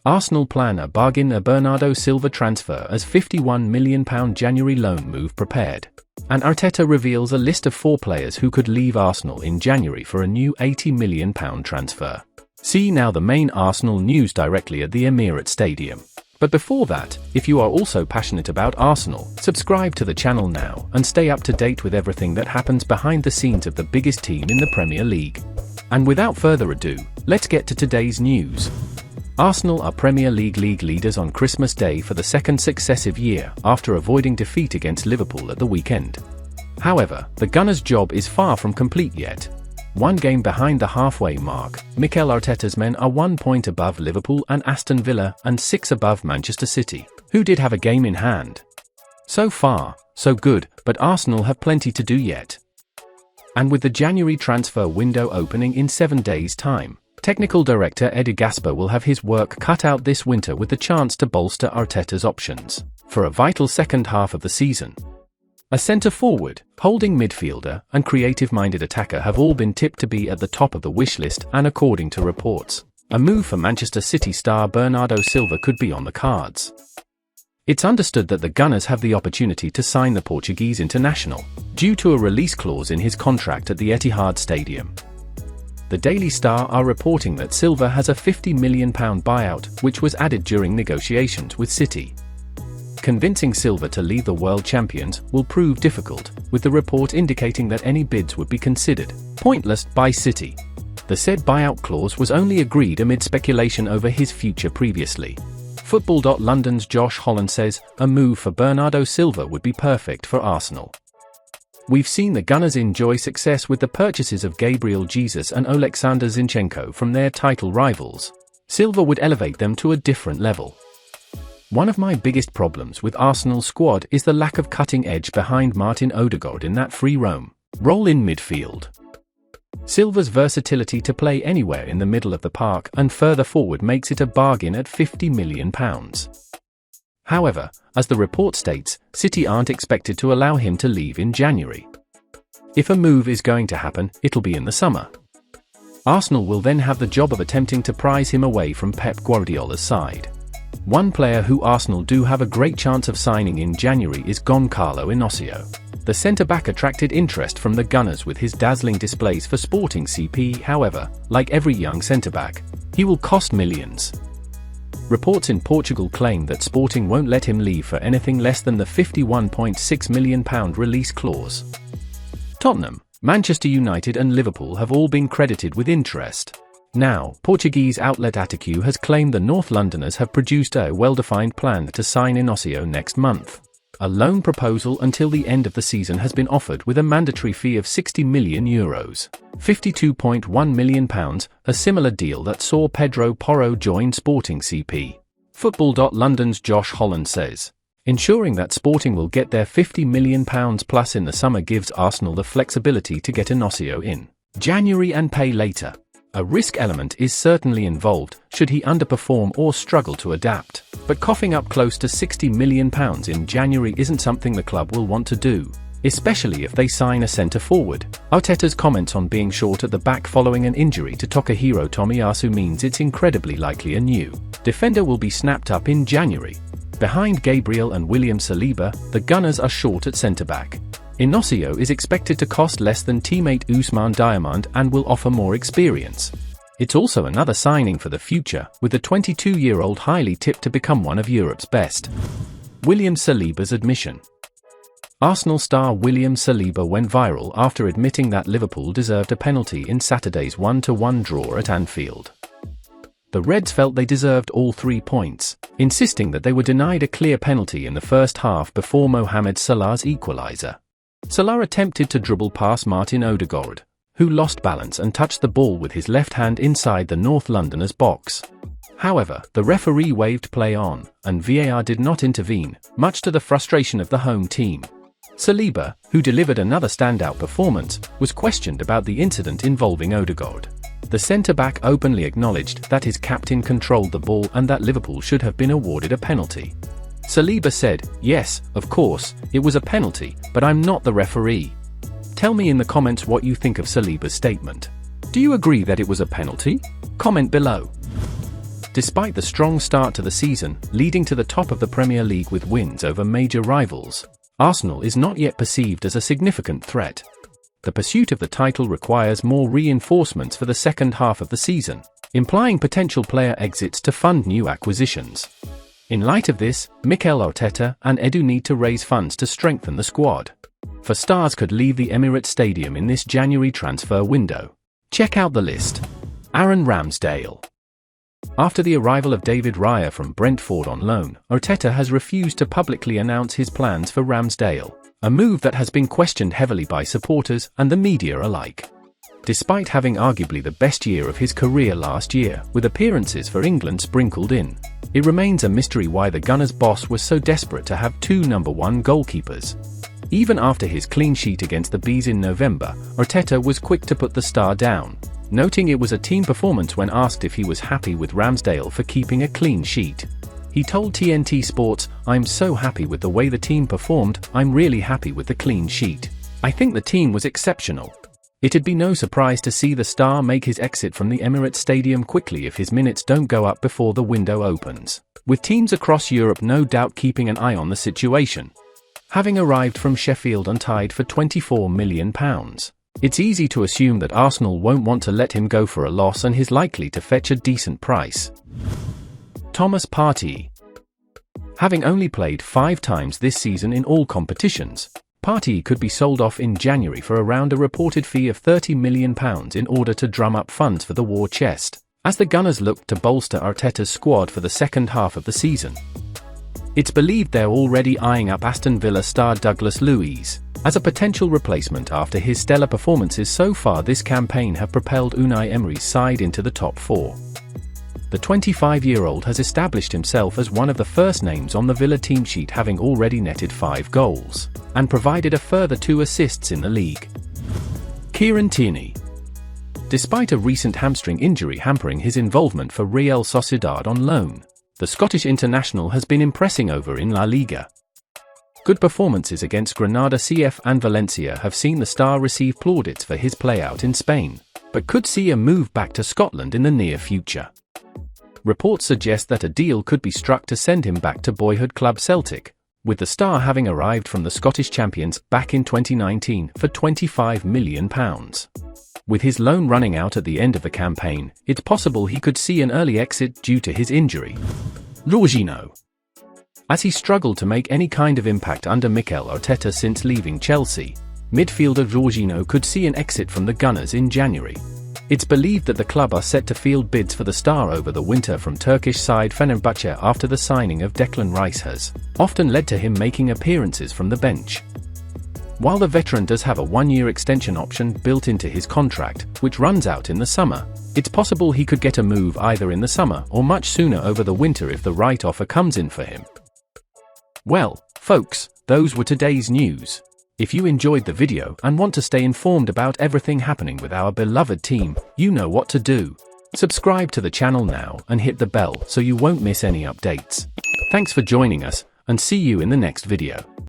Arsenal plan a Bernardo Silva transfer as £51 million January loan move prepared. And Arteta reveals a list of 4 players who could leave Arsenal in January for a new £80 million transfer. See now the main Arsenal news directly at the Emirates Stadium. But before that, if you are also passionate about Arsenal, subscribe to the channel now and stay up to date with everything that happens behind the scenes of the biggest team in the Premier League. And without further ado, let's get to today's news. Arsenal are Premier League leaders on Christmas Day for the second successive year after avoiding defeat against Liverpool at the weekend. However, the Gunners' job is far from complete yet. 1 game behind the halfway mark, Mikel Arteta's men are 1 point above Liverpool and Aston Villa and 6 above Manchester City, who did have a game in hand. So far, so good, but Arsenal have plenty to do yet. And with the January transfer window opening in 7 days' time, Technical Director Edu Gaspar will have his work cut out this winter with the chance to bolster Arteta's options for a vital second half of the season. A centre-forward, holding midfielder, and creative-minded attacker have all been tipped to be at the top of the wish list, and according to reports, a move for Manchester City star Bernardo Silva could be on the cards. It's understood that the Gunners have the opportunity to sign the Portuguese international, due to a release clause in his contract at the Etihad Stadium. The Daily Star are reporting that Silva has a £50 million buyout, which was added during negotiations with City. Convincing Silva to leave the world champions will prove difficult, with the report indicating that any bids would be considered pointless by City. The said buyout clause was only agreed amid speculation over his future previously. Football.London's Josh Holland says, a move for Bernardo Silva would be perfect for Arsenal. We've seen the Gunners enjoy success with the purchases of Gabriel Jesus and Oleksandr Zinchenko from their title rivals. Silva would elevate them to a different level. One of my biggest problems with Arsenal's squad is the lack of cutting edge behind Martin Odegaard in that free roam role in midfield. Silva's versatility to play anywhere in the middle of the park and further forward makes it a bargain at £50 million. However, as the report states, City aren't expected to allow him to leave in January. If a move is going to happen, it'll be in the summer. Arsenal will then have the job of attempting to prize him away from Pep Guardiola's side. One player who Arsenal do have a great chance of signing in January is Giancarlo Inacio. The centre-back attracted interest from the Gunners with his dazzling displays for Sporting CP. However, like every young centre-back, he will cost millions. Reports in Portugal claim that Sporting won't let him leave for anything less than the £51.6 million release clause. Tottenham, Manchester United and Liverpool have all been credited with interest. Now, Portuguese outlet Ataque has claimed the North Londoners have produced a well-defined plan to sign Inacio next month. A loan proposal until the end of the season has been offered with a mandatory fee of €60 million, £52.1 million, a similar deal that saw Pedro Porro join Sporting CP. Football.London's Josh Holland says, ensuring that Sporting will get their £50 million plus in the summer gives Arsenal the flexibility to get Inacio in January and pay later. A risk element is certainly involved should he underperform or struggle to adapt, but coughing up close to £60 million in January isn't something the club will want to do, especially if they sign a centre-forward. Arteta's comments on being short at the back following an injury to Takahiro Tomiyasu means it's incredibly likely a new defender will be snapped up in January. Behind Gabriel and William Saliba, the Gunners are short at centre-back. Inacio is expected to cost less than teammate Ousmane Diamand and will offer more experience. It's also another signing for the future, with the 22-year-old highly tipped to become one of Europe's best. William Saliba's admission. Arsenal star William Saliba went viral after admitting that Liverpool deserved a penalty in Saturday's 1-1 draw at Anfield. The Reds felt they deserved all 3 points, insisting that they were denied a clear penalty in the first half before Mohamed Salah's equaliser. Salah attempted to dribble past Martin Odegaard, who lost balance and touched the ball with his left hand inside the North Londoners' box. However, the referee waved play on, and VAR did not intervene, much to the frustration of the home team. Saliba, who delivered another standout performance, was questioned about the incident involving Odegaard. The centre-back openly acknowledged that his captain controlled the ball and that Liverpool should have been awarded a penalty. Saliba said, "Yes, of course, it was a penalty, but I'm not the referee." Tell me in the comments what you think of Saliba's statement. Do you agree that it was a penalty? Comment below. Despite the strong start to the season, leading to the top of the Premier League with wins over major rivals, Arsenal is not yet perceived as a significant threat. The pursuit of the title requires more reinforcements for the second half of the season, implying potential player exits to fund new acquisitions. In light of this, Mikel Arteta and Edu need to raise funds to strengthen the squad. For stars could leave the Emirates Stadium in this January transfer window. Check out the list. Aaron Ramsdale. After the arrival of David Raya from Brentford on loan, Arteta has refused to publicly announce his plans for Ramsdale, a move that has been questioned heavily by supporters and the media alike. Despite having arguably the best year of his career last year, with appearances for England sprinkled in, it remains a mystery why the Gunners' boss was so desperate to have two #1 goalkeepers. Even after his clean sheet against the Bees in November, Arteta was quick to put the star down, noting it was a team performance when asked if he was happy with Ramsdale for keeping a clean sheet. He told TNT Sports, "I'm so happy with the way the team performed, I'm really happy with the clean sheet. I think the team was exceptional." It'd be no surprise to see the star make his exit from the Emirates Stadium quickly if his minutes don't go up before the window opens, with teams across Europe no doubt keeping an eye on the situation. Having arrived from Sheffield untied for £24 million, it's easy to assume that Arsenal won't want to let him go for a loss and he's likely to fetch a decent price. Thomas Partey. Having only played 5 times this season in all competitions, Partey could be sold off in January for around a reported fee of £30 million in order to drum up funds for the war chest, as the Gunners look to bolster Arteta's squad for the second half of the season. It's believed they're already eyeing up Aston Villa star Douglas Luiz as a potential replacement after his stellar performances so far this campaign have propelled Unai Emery's side into the top 4. The 25-year-old has established himself as one of the first names on the Villa team sheet, having already netted 5 goals and provided a further 2 assists in the league. Kieran Tierney. Despite a recent hamstring injury hampering his involvement for Real Sociedad on loan, the Scottish international has been impressing over in La Liga. Good performances against Granada CF and Valencia have seen the star receive plaudits for his play-out in Spain, but could see a move back to Scotland in the near future. Reports suggest that a deal could be struck to send him back to boyhood club Celtic, with the star having arrived from the Scottish champions back in 2019 for £25 million. With his loan running out at the end of the campaign, it's possible he could see an early exit due to his injury. Jorginho. As he struggled to make any kind of impact under Mikel Arteta since leaving Chelsea, midfielder Jorginho could see an exit from the Gunners in January. It's believed that the club are set to field bids for the star over the winter from Turkish side Fenerbahce after the signing of Declan Rice has often led to him making appearances from the bench. While the veteran does have a 1-year extension option built into his contract, which runs out in the summer, it's possible he could get a move either in the summer or much sooner over the winter if the right offer comes in for him. Well, folks, those were today's news. If you enjoyed the video and want to stay informed about everything happening with our beloved team, you know what to do. Subscribe to the channel now and hit the bell so you won't miss any updates. Thanks for joining us, and see you in the next video.